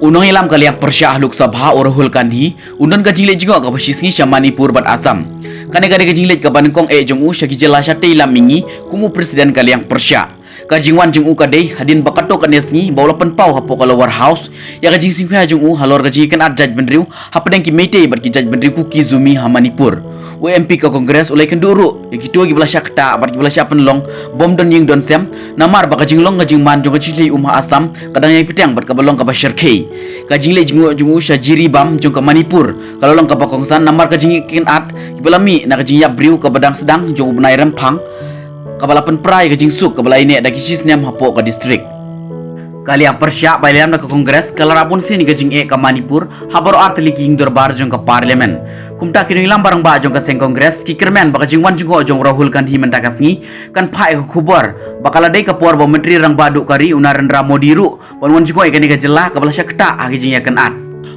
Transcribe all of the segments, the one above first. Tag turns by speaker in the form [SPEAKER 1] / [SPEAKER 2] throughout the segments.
[SPEAKER 1] Unang ilam kaliak Persya Lok Sabha Rahul Gandhi undan ka jinglet juga ka pasisngi sya Manipur bat Assam. Kane ka jinglet ka banengkong jong u sya ki jela sya te ilam mingi kumu presiden kaliang Persya. Ka jingwan jong u ka dei hadin bakato ka nesngi bawla penpau hapo ka lower house ya ka jing singfa jong u halor ka jikan at judge benriu hapadang ki mete bat ki judge benriu ku ki zumi ha Manipur. UMP ke Kongres ulai kenduru ikitu gi belasya kata bat gi belasya penlong bom don ying don sem namar ba kajing long kajing man jong kachili umha Assam kadang yang pitang bat kabalong ka bashir kei kajing le jingu sya jiri bam jong ka Manipur kalau long ka bakongsan namar kajing kin at belami na kajing yap briu ka badang sedang jong ubnai rempang kabalapan prai kajing suk kabala ini ada kisis nyam hapo ka distrik kaliang Persya bailam na ka Kongres kalarapun sini kajing ka Manipur habaro artli ki dorbar jong ka parlemen kumta kini ilam barang ba jong ka seng Kongres ki kermen baka jingwan jong jong Rahul Gandhi mentakasngi kan phai ka khubor bakala dei ka por ba menteri rang badu kari Narendra Modi ru wanwan jong ikani ka jela ka bala syakta agi jing yakan at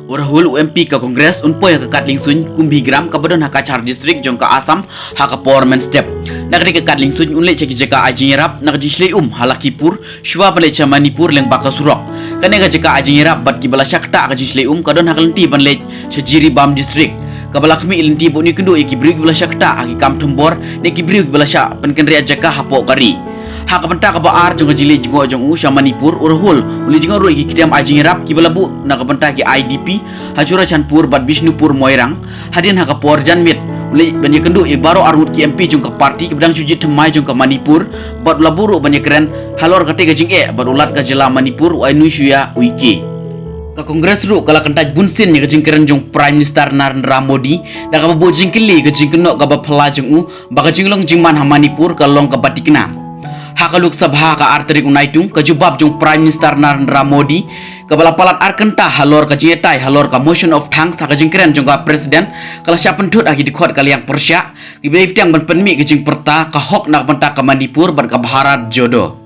[SPEAKER 1] Rahul UMP ka Kongres unpoy ka katling sun kumbigram ka badon haka char district jong ka Assam haka porman step nakri ka katling sun unle cheki jeka ajingerap nakjisle halakipur shwa bale cha Manipur leng baka surok kane ka jeka ajingerap bat ki bala syakta ka jisle kadon hakalenti banle shajiri bam district kabala kami ilinti bo ni kendo ikibrig bala syakta agi kam thembor ne kibrig bala sya penkenria jeka hapo kari haka penta ka baar jong jili jong u sya Manipur Rahul uli jong ro iki kidiam ajingerap ki bala bu na ka penta ki IDP hajura chanpur bat Bishnupur Moirang hadin haka por janmit uli banyak kendo baro arut ki MP jong ka parti ki bedang suji themai jong ka Manipur bat laburu banyak keren halor ka te jing bat ulat ka jela Manipur wa nu sya uiki ka Kongres ru kala kantaj bunsin nya kajing keren jong Prime Minister Narendra Modi da ka bo jing kili kajing keno ka ba phla jong u ba kajing long jing man ha Manipur ka long ka batikna haka Lok Sabha ka arterik unaitung ka jubab jong Prime Minister Narendra Modi ka bala palat arkenta halor ka jetai halor ka motion of thanks ha kajing keren jong ka presiden kala sya pentut agi dikhot kaliang Persya ki be tiang ban penmi kajing perta ka hok nak benta ka Manipur ban ka Bharat jodo